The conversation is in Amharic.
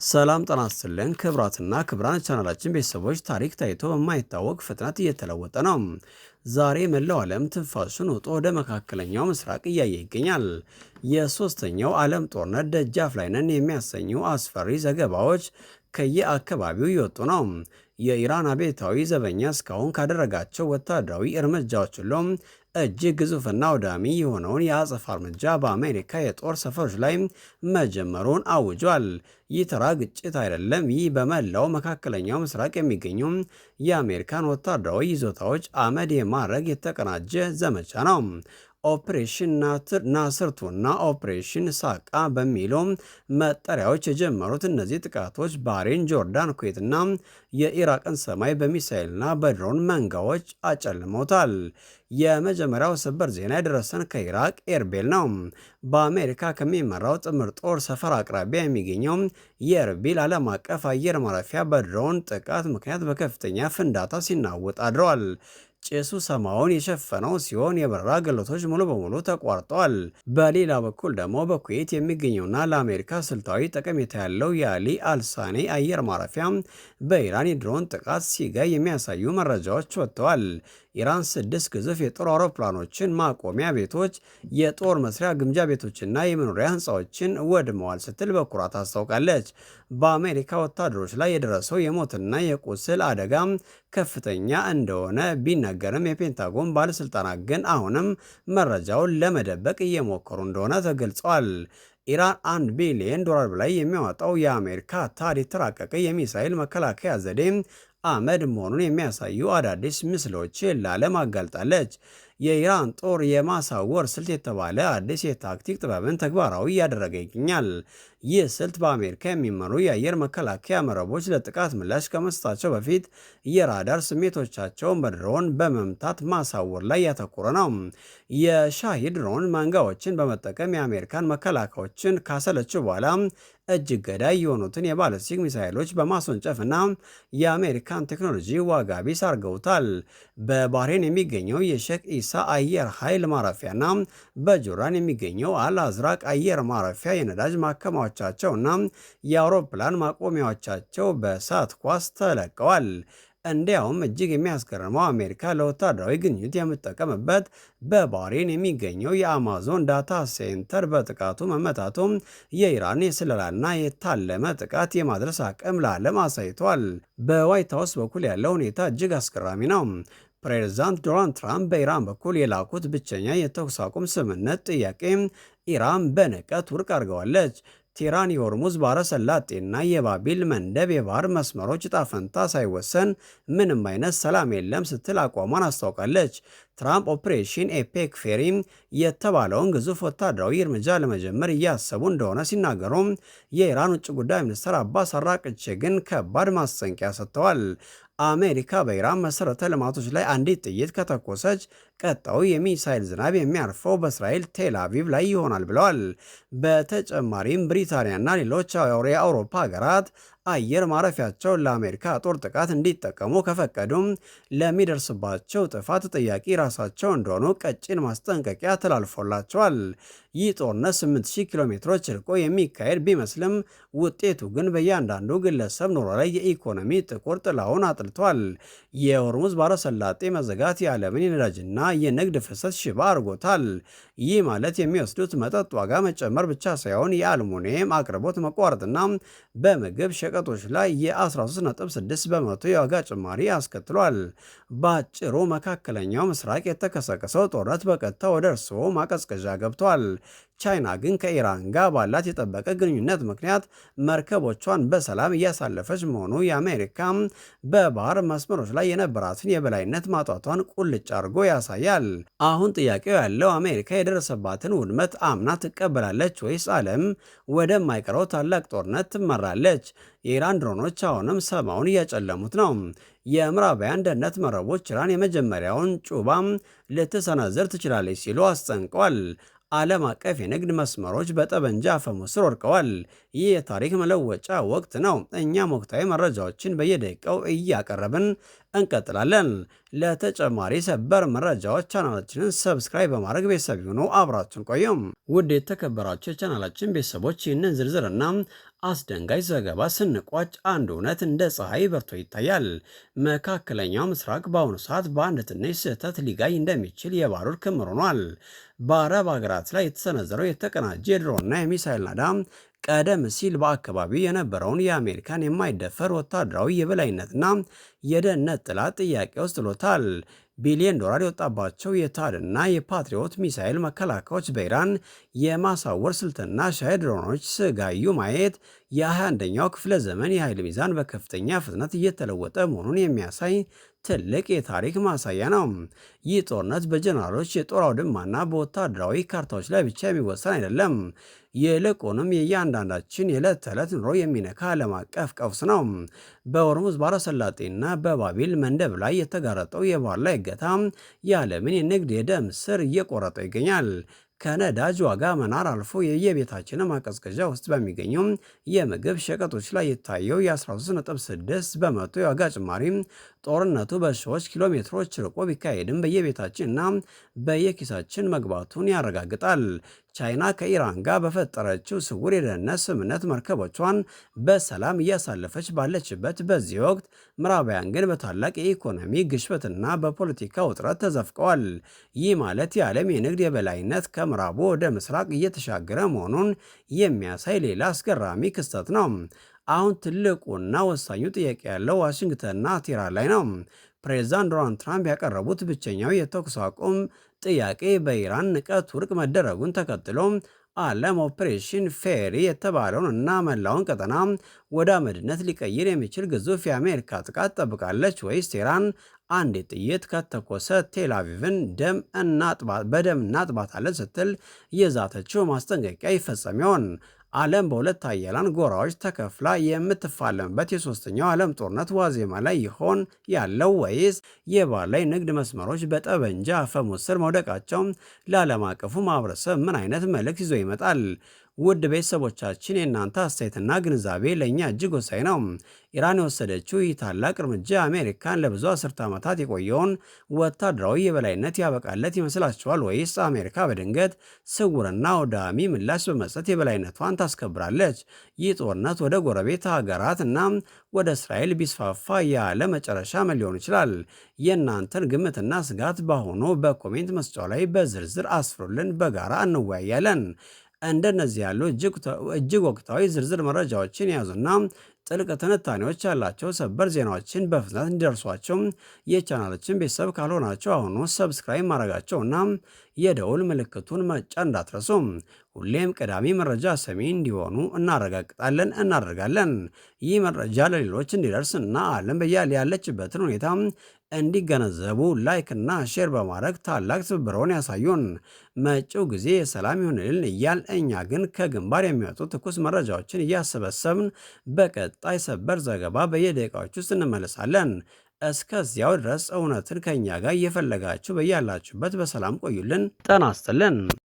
ሰላም ጤና ይስጥልን ክቡራትና ክቡራን ቻናላችን ቤተሰቦች ታሪክ ታይቶ በማይታወቅ ፍጥነት እየተለወጠ ነው። ዛሬ መላው ዓለም ትንፋሹን ውጦ ወደ መካከለኛው ምስራቅ እያየ ይገኛል። የሶስተኛው ዓለም ጦርነት ደጃፍ ላይ ነን የሚያሰኙ አስፈሪ ዘገባዎች ከየአካባቢው እየወጡ ነው። የኢራን አብዮታዊ ዘበኛ እስካሁን ካደረጋቸው ወታደራዊ እርምጃዎች ሁሉም እጅግ ግዙፍና አውዳሚ የሆነውን የአጸፋ እርምጃ በአሜሪካ የጦር ሰፈሮች ላይ መጀመሩን አውጇል። ይህ ተራ ግጭት አይደለም። ይህ በመላው መካከለኛው ምስራቅ የሚገኙ የአሜሪካን ወታደራዊ ይዞታዎች አመድ የማድረግ የተቀናጀ ዘመቻ ነው። ኦፕሬሽን ናስርቱና ኦፕሬሽን ሳቃ በሚሉ መጠሪያዎች የጀመሩት እነዚህ ጥቃቶች ባህሬን፣ ጆርዳን፣ ኩዌትና የኢራቅን ሰማይ በሚሳኤልና በድሮን መንጋዎች አጨልመውታል። የመጀመሪያው ሰበር ዜና የደረሰን ከኢራቅ ኤርቤል ነው። በአሜሪካ ከሚመራው ጥምር ጦር ሰፈር አቅራቢያ የሚገኘው የኤርቢል ዓለም አቀፍ አየር ማረፊያ በድሮን ጥቃት ምክንያት በከፍተኛ ፍንዳታ ሲናወጥ አድረዋል። ጭሱ ሰማዩን የሸፈነው ሲሆን የበረራ አገልግሎቶች ሙሉ በሙሉ ተቋርጠዋል። በሌላ በኩል ደግሞ በኩዌት የሚገኘውና ለአሜሪካ ስልታዊ ጠቀሜታ ያለው የአሊ አልሳኔ አየር ማረፊያ በኢራን የድሮን ጥቃት ሲጋይ የሚያሳዩ መረጃዎች ወጥተዋል። ኢራን 6 ግዙፍ የጦር አውሮፕላኖችን ማቆሚያ ቤቶች፣ የጦር መስሪያ ግምጃ ቤቶችና የመኖሪያ ህንፃዎችን ወድመዋል ስትል በኩራት አስታውቃለች። በአሜሪካ ወታደሮች ላይ የደረሰው የሞትና የቁስል አደጋ ከፍተኛ እንደሆነ ቢነገርም የፔንታጎን ባለስልጣናት ግን አሁንም መረጃውን ለመደበቅ እየሞከሩ እንደሆነ ተገልጿል። ኢራን $1 ቢሊዮን በላይ የሚያወጣው የአሜሪካ ታድ የተራቀቀ የሚሳኤል መከላከያ ዘዴ አመድ መሆኑን የሚያሳዩ አዳዲስ ምስሎችን ለዓለም አጋልጣለች። የኢራን ጦር የማሳወር ስልት የተባለ አዲስ የታክቲክ ጥበብን ተግባራዊ እያደረገ ይገኛል። ይህ ስልት በአሜሪካ የሚመሩ የአየር መከላከያ መረቦች ለጥቃት ምላሽ ከመስጠታቸው በፊት የራዳር ስሜቶቻቸውን በድሮን በመምታት ማሳወር ላይ ያተኮረ ነው። የሻሂድ ድሮን መንጋዎችን በመጠቀም የአሜሪካን መከላከያዎችን ካሰለችው በኋላ እጅግ ገዳይ የሆኑትን የባለስቲክ ሚሳይሎች በማስወንጨፍና የአሜሪካን ቴክኖሎጂ ዋጋ ቢስ አድርገውታል። በባህሬን የሚገኘው የሼክ ኢሳ አየር ኃይል ማረፊያና በጆርዳን የሚገኘው አልአዝራቅ አየር ማረፊያ የነዳጅ ማከማቻቸውና የአውሮፕላን ማቆሚያዎቻቸው በእሳት ኳስ ተለቀዋል። እንዲያውም እጅግ የሚያስገርመው አሜሪካ ለወታደራዊ ግንኙነት የምትጠቀምበት በባህሬን የሚገኘው የአማዞን ዳታ ሴንተር በጥቃቱ መመታቱም የኢራን የስለላና የታለመ ጥቃት የማድረስ አቅም ለዓለም አሳይቷል። በዋይት ሀውስ በኩል ያለው ሁኔታ እጅግ አስገራሚ ነው። ፕሬዚዳንት ዶናልድ ትራምፕ በኢራን በኩል የላኩት ብቸኛ የተኩስ አቁም ስምምነት ጥያቄ ኢራን በንቀት ውድቅ አድርገዋለች። ቴህራን የሆርሙዝ ባህረ ሰላጤና የባቢል መንደብ የባህር መስመሮች ዕጣ ፈንታ ሳይወሰን ምንም አይነት ሰላም የለም ስትል አቋሟን አስታውቃለች። ትራምፕ ኦፕሬሽን ኤፔክ ፌሪ የተባለውን ግዙፍ ወታደራዊ እርምጃ ለመጀመር እያሰቡ እንደሆነ ሲናገሩ፣ የኢራን ውጭ ጉዳይ ሚኒስትር አባስ አራቅቼ ግን ከባድ ማስጠንቀቂያ ሰጥተዋል። አሜሪካ በኢራን መሰረተ ልማቶች ላይ አንዲት ጥይት ከተኮሰች ቀጣዩ የሚሳይል ዝናብ የሚያርፈው በእስራኤል ቴል አቪቭ ላይ ይሆናል ብለዋል። በተጨማሪም ብሪታንያና ሌሎች የአውሮፓ ሀገራት አየር ማረፊያቸውን ለአሜሪካ ጦር ጥቃት እንዲጠቀሙ ከፈቀዱም ለሚደርስባቸው ጥፋት ተጠያቂ ራሳቸው እንደሆኑ ቀጭን ማስጠንቀቂያ ተላልፎላቸዋል። ይህ ጦርነት 8000 ኪሎ ሜትሮች ርቆ የሚካሄድ ቢመስልም ውጤቱ ግን በእያንዳንዱ ግለሰብ ኑሮ ላይ የኢኮኖሚ ጥቁር ጥላውን አጥልቷል። የሆርሙዝ ባህረ ሰላጤ መዘጋት የዓለምን የነዳጅና የንግድ ፍሰት ሽባ አድርጎታል። ይህ ማለት የሚወስዱት መጠጥ ዋጋ መጨመር ብቻ ሳይሆን የአልሙኒየም አቅርቦት መቋረጥና በምግብ ሸቀጦች ላይ የ13.6 በመቶ የዋጋ ጭማሪ አስከትሏል። በአጭሩ መካከለኛው ምስራቅ የተቀሰቀሰው ጦርነት በቀጥታ ወደ እርስዎ ማቀዝቀዣ ገብቷል። ቻይና ግን ከኢራን ጋር ባላት የጠበቀ ግንኙነት ምክንያት መርከቦቿን በሰላም እያሳለፈች መሆኑ የአሜሪካ በባህር መስመሮች ላይ የነበራትን የበላይነት ማጣቷን ቁልጭ አድርጎ ያሳያል። አሁን ጥያቄው ያለው አሜሪካ የደረሰባትን ውድመት አምና ትቀበላለች ወይስ ዓለም ወደማይቀረው ታላቅ ጦርነት ትመራለች? የኢራን ድሮኖች አሁንም ሰማዩን እያጨለሙት ነው። የምዕራባውያን ደህንነት መረቦች ኢራን የመጀመሪያውን ጩባም ልትሰነዝር ትችላለች ሲሉ አስጠንቀዋል። ዓለም አቀፍ የንግድ መስመሮች በጠመንጃ አፈሙዝ ስር ወድቀዋል። ይህ የታሪክ መለወጫ ወቅት ነው። እኛም ወቅታዊ መረጃዎችን በየደቂቃው እያቀረብን እንቀጥላለን። ለተጨማሪ ሰበር መረጃዎች ቻናላችንን ሰብስክራይብ በማድረግ ቤተሰብ ይሁኑ። አብራችሁን ቆዩም። ውድ የተከበራችሁ የቻናላችን ቤተሰቦች ይህንን ዝርዝርና አስደንጋጭ ዘገባ ስንቋጭ አንድ እውነት እንደ ፀሐይ በርቶ ይታያል። መካከለኛው ምስራቅ በአሁኑ ሰዓት በአንድ ትንሽ ስህተት ሊጋይ እንደሚችል የባሩድ ክምር ሆኗል። በአረብ ሀገራት ላይ የተሰነዘረው የተቀናጀ የድሮና የሚሳይል ናዳ ቀደም ሲል በአካባቢው የነበረውን የአሜሪካን የማይደፈር ወታደራዊ የበላይነትና የደህንነት ጥላት ጥያቄ ውስጥ ጥሎታል። ቢሊዮን ዶላር የወጣባቸው የታድና የፓትሪዮት ሚሳኤል መከላከያዎች በኢራን የማሳወር ስልትና ሻይ ድሮኖች ስጋዩ ማየት የ21ኛው ክፍለ ዘመን የኃይል ሚዛን በከፍተኛ ፍጥነት እየተለወጠ መሆኑን የሚያሳይ ትልቅ የታሪክ ማሳያ ነው። ይህ ጦርነት በጀነራሎች የጦር አውድማና በወታደራዊ ካርታዎች ላይ ብቻ የሚወሰን አይደለም። ይልቁንም የእያንዳንዳችን የዕለት ተዕለት ኑሮ የሚነካ ዓለም አቀፍ ቀውስ ነው። በሆርሙዝ ባሕረ ሰላጤና በባቢል መንደብ ላይ የተጋረጠው የባህር ላይ እገታ የዓለምን የንግድ የደም ስር እየቆረጠው ይገኛል። ከነዳጅ ዋጋ መናር አልፎ የየቤታችን ማቀዝቀዣ ውስጥ በሚገኙ የምግብ ሸቀጦች ላይ የታየው የ13.6 በመቶ የዋጋ ጭማሪ ጦርነቱ በሺዎች ኪሎ ሜትሮች ርቆ ቢካሄድም በየቤታችንና በየኪሳችን መግባቱን ያረጋግጣል። ቻይና ከኢራን ጋር በፈጠረችው ስውር የደህንነት ስምምነት መርከቦቿን በሰላም እያሳለፈች ባለችበት በዚህ ወቅት ምዕራባውያን ግን በታላቅ የኢኮኖሚ ግሽበትና በፖለቲካ ውጥረት ተዘፍቀዋል። ይህ ማለት የዓለም የንግድ የበላይነት ከምዕራቡ ወደ ምስራቅ እየተሻገረ መሆኑን የሚያሳይ ሌላ አስገራሚ ክስተት ነው። አሁን ትልቁና ወሳኙ ጥያቄ ያለው ዋሽንግተንና ቴህራን ላይ ነው። ፕሬዝዳንት ዶናልድ ትራምፕ ያቀረቡት ብቸኛው የተኩስ አቁም ጥያቄ በኢራን ንቀት ውድቅ መደረጉን ተከትሎ ዓለም ኦፕሬሽን ፌሪ የተባለውን እና መላውን ቀጠና ወደ አመድነት ሊቀይር የሚችል ግዙፍ የአሜሪካ ጥቃት ጠብቃለች ወይስ ቴህራን አንድ ጥይት ከተኮሰ ቴል አቪቭን በደም እናጥባታለን ስትል የዛተችው ማስጠንቀቂያ ይፈጸም ይሆን? ዓለም በሁለት ኃያላን ጎራዎች ተከፍላ የምትፋለምበት የሶስተኛው ዓለም ጦርነት ዋዜማ ላይ ይሆን ያለው ወይስ የባህር ላይ ንግድ መስመሮች በጠበንጃ አፈሙዝ ስር መውደቃቸው ለዓለም አቀፉ ማህበረሰብ ምን አይነት መልእክት ይዞ ይመጣል? ውድ ቤተሰቦቻችን የእናንተ አስተያየትና ግንዛቤ ለእኛ እጅግ ወሳኝ ነው። ኢራን የወሰደችው ይህ ታላቅ እርምጃ አሜሪካን ለብዙ አስርተ ዓመታት የቆየውን ወታደራዊ የበላይነት ያበቃለት ይመስላችኋል? ወይስ አሜሪካ በድንገት ስውርና አውዳሚ ምላሽ በመስጠት የበላይነቷን ታስከብራለች? ይህ ጦርነት ወደ ጎረቤት ሀገራት እና ወደ እስራኤል ቢስፋፋ ያለ መጨረሻ ምን ሊሆን ይችላል? የእናንተን ግምትና ስጋት በአሁኑ በኮሜንት መስጫው ላይ በዝርዝር አስፍሩልን። በጋራ እንወያያለን። እንደነዚህ ያሉ እጅግ ወቅታዊ ዝርዝር መረጃዎችን የያዙና ጥልቅ ትንታኔዎች ያላቸው ሰበር ዜናዎችን በፍጥነት እንዲደርሷቸው የቻናላችን ቤተሰብ ካልሆናቸው አሁኑ ሰብስክራይብ ማድረጋቸውና የደውል ምልክቱን መጫን እንዳትረሱ። ሁሌም ቀዳሚ መረጃ ሰሚ እንዲሆኑ እናደርጋለን። ይህ መረጃ ለሌሎች እንዲደርስ እና ዓለም ያለችበትን ሁኔታ እንዲገነዘቡ ላይክ እና ሼር በማድረግ ታላቅ ትብብረውን ያሳዩን። መጪው ጊዜ የሰላም ይሁንልን እያል እኛ ግን ከግንባር የሚወጡ ትኩስ መረጃዎችን እያሰበሰብን በቀጣይ ሰበር ዘገባ በየደቂቃዎች ውስጥ እንመለሳለን። እስከዚያው ድረስ እውነትን ከኛ ጋር እየፈለጋችሁ በያላችሁበት በሰላም ቆዩልን። ጤና ይስጥልን።